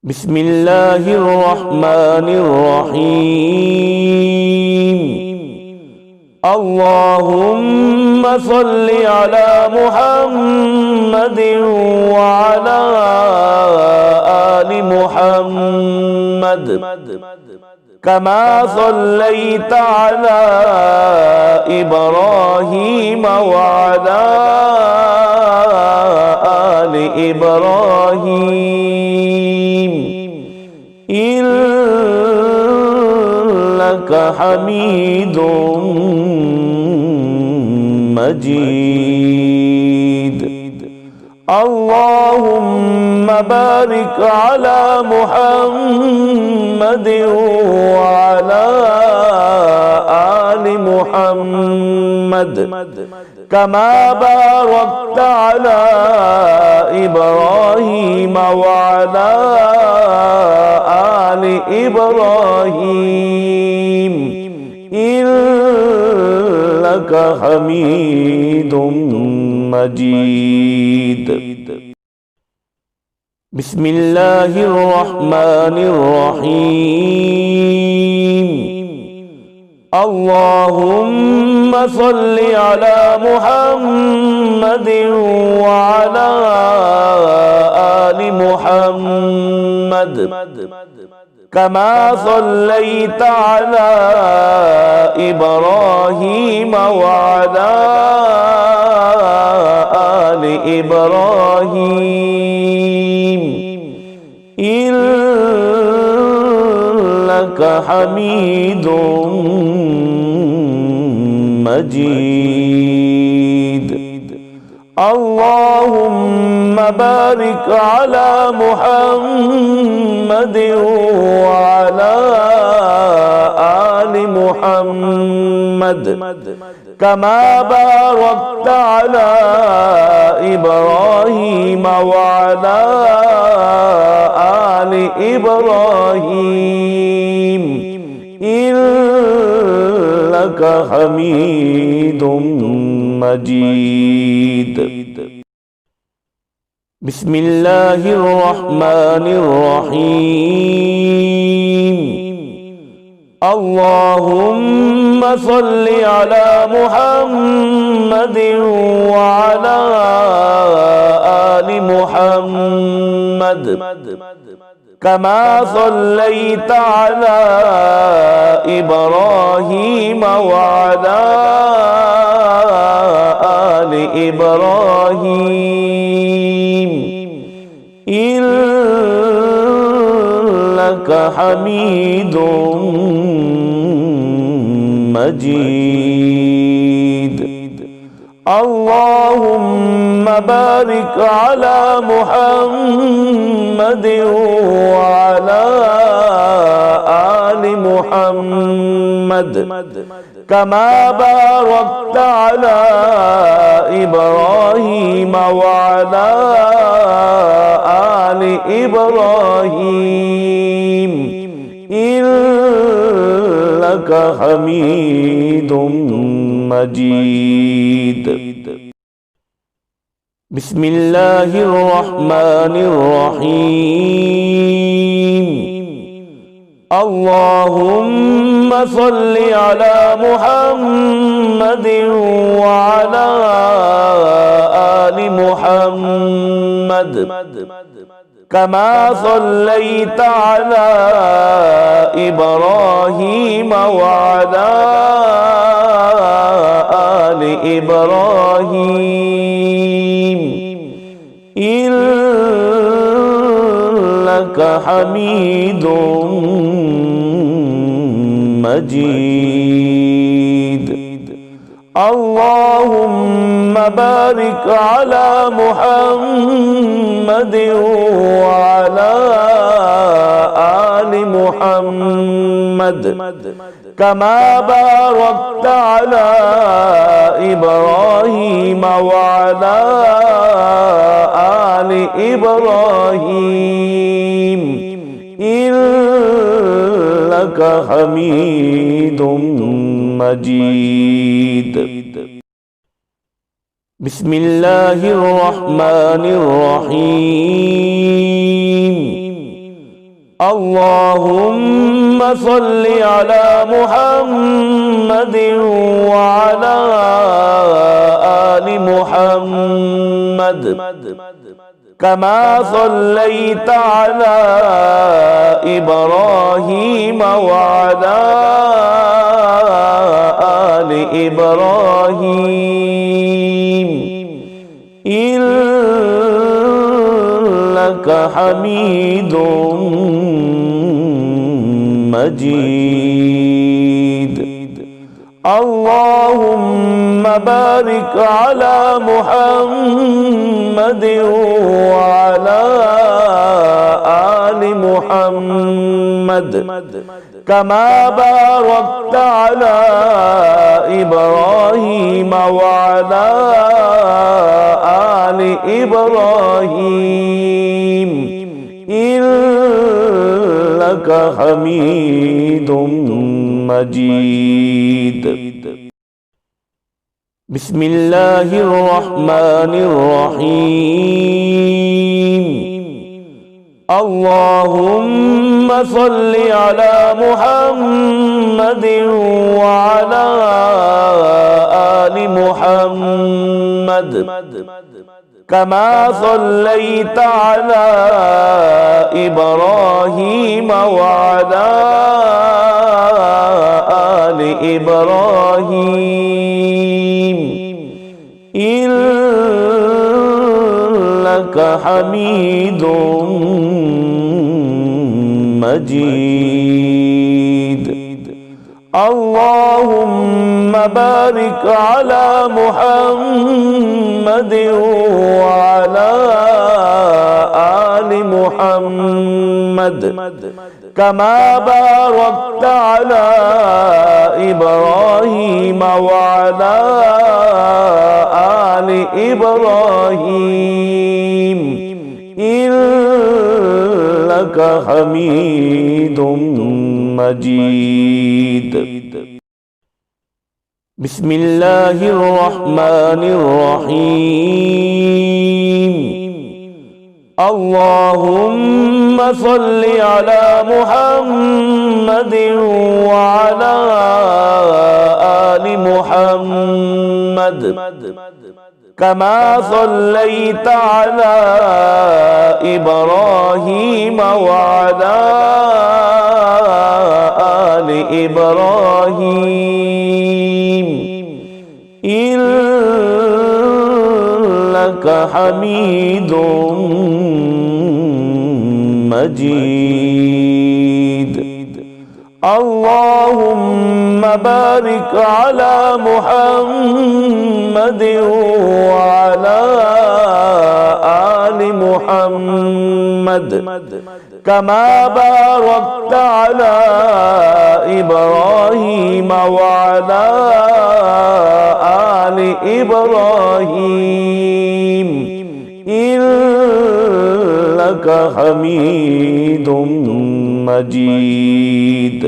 بسم الله الرحمن الرحيم. اللهم صل على محمد وعلى آل محمد كما صليت على إبراهيم وعلى آل إبراهيم إنك حميد مجيد. اللهم بارك على محمد وعلى آل محمد كما باركت على إبراهيم وعلى آل إبراهيم إنك حميد مجيد. بسم الله الرحمن الرحيم. اللهم صل على محمد وعلى آل محمد كما صليت على إبراهيم وعلى آل إبراهيم إنك حميد مجيد. اللهم بارك على محمد وعلى آل محمد كما باركت على إبراهيم وعلى آل إبراهيم إنك حميد مجيد. بسم الله الرحمن الرحيم. اللهم صل على محمد وعلى آل محمد كما صليت على إبراهيم وعلى آل إبراهيم إنك حميد مجيد. اللهم بارك على محمد وعلى آل محمد كما باركت على إبراهيم وعلى آل إبراهيم إنك حميد مجيد. بسم الله الرحمن الرحيم. اللهم صل على محمد وعلى آل محمد كما صليت على إبراهيم وعلى آل إبراهيم إنك حميد مجيد. اللهم بارك على محمد وعلى آل محمد كما باركت على إبراهيم وعلى آل إبراهيم إنك حميد مجيد. بسم الله الرحمن الرحيم. اللهم صل على محمد وعلى آل محمد كما صليت على إبراهيم وعلى آل إبراهيم إنك حميد مجيد. اللهم بارك على محمد وعلى آل محمد كما باركت على إبراهيم وعلى آل إبراهيم إنك حميد مجيد. بسم الله الرحمن الرحيم. اللهم صل على محمد وعلى آل محمد كما صليت على إبراهيم وعلى آل إبراهيم إنك حميد مجيد. اللهم بارك على محمد وعلى آل محمد كما باركت على إبراهيم وعلى آل إبراهيم إنك حميد مجيد. بسم الله الرحمن الرحيم. اللهم صل على محمد وعلى آل محمد كما صليت على إبراهيم وعلى آل إبراهيم إنك حميد مجيد. اللهم بارك على محمد وعلى آل محمد كما باركت على إبراهيم وعلى آل إبراهيم إنك حميد مجيد.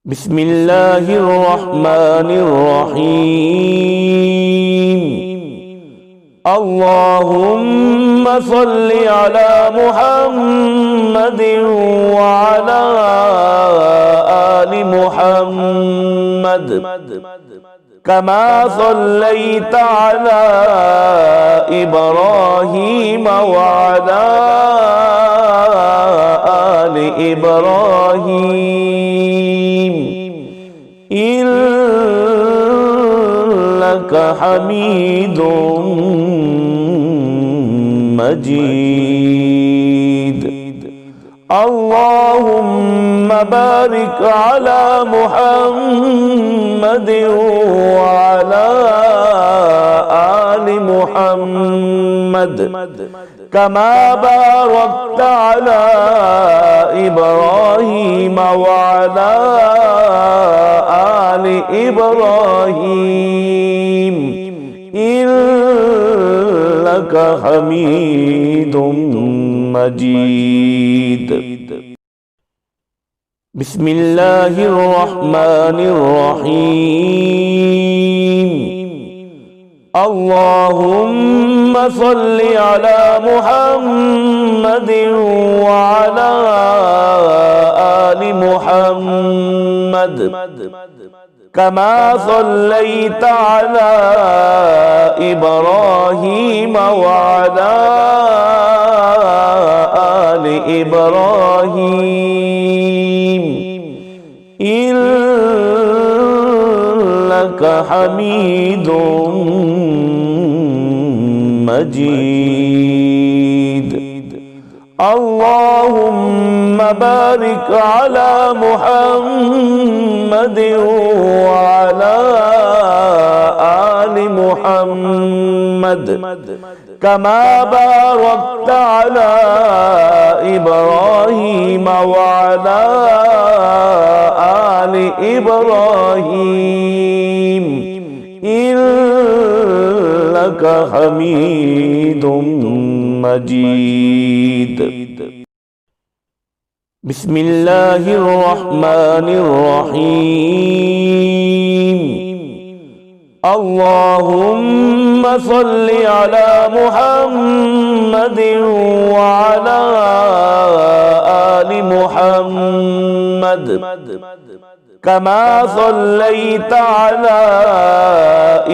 بسم الله الرحمن الرحيم. اللهم صل على محمد وعلى آل محمد كما صليت على إبراهيم وعلى آل إبراهيم إنك حميد مجيد. اللهم بارك على محمد وعلى آل محمد كما باركت على إبراهيم وعلى آل إبراهيم إنك حميد مجيد. بسم الله الرحمن الرحيم. اللهم صل على محمد وعلى كما صليت على إبراهيم وعلى آل إبراهيم إنك حميد مجيد. اللهم بارك على محمد وعلى آل محمد كما باركت على إبراهيم وعلى آل إبراهيم إنك حميد مجيد. بسم الله الرحمن الرحيم. اللهم صل على محمد وعلى آل محمد كما صليت على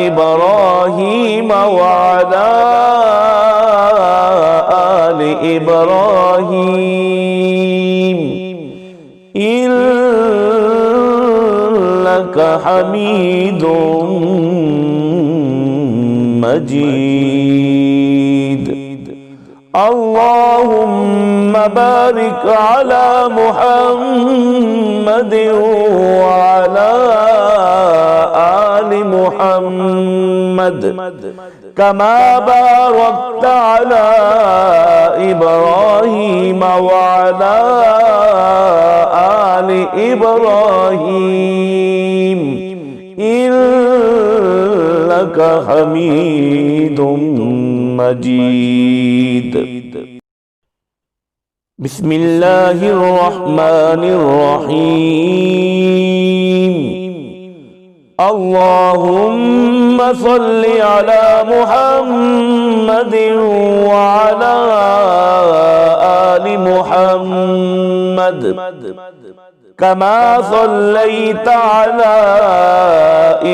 إبراهيم وعلى آل إبراهيم إنك حميد مجيد. اللهم بارك على محمد وعلى آل محمد كما باركت على إبراهيم وعلى آل إبراهيم إنك حميد مجيد. بسم الله الرحمن الرحيم. اللهم صل على محمد وعلى آل محمد كما صليت على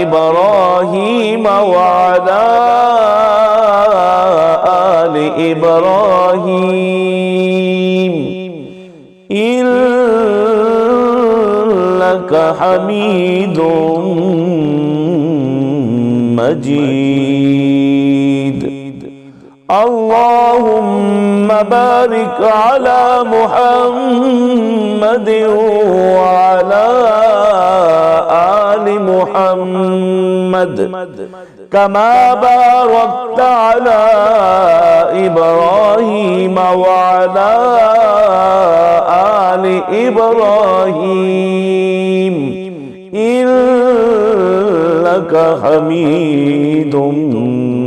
إبراهيم وعلى آل إبراهيم إنك حميد مجيد. اللهم بارك على محمد وعلى آل محمد كما باركت على إبراهيم وعلى آل إبراهيم إنك حميد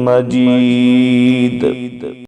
مجيد.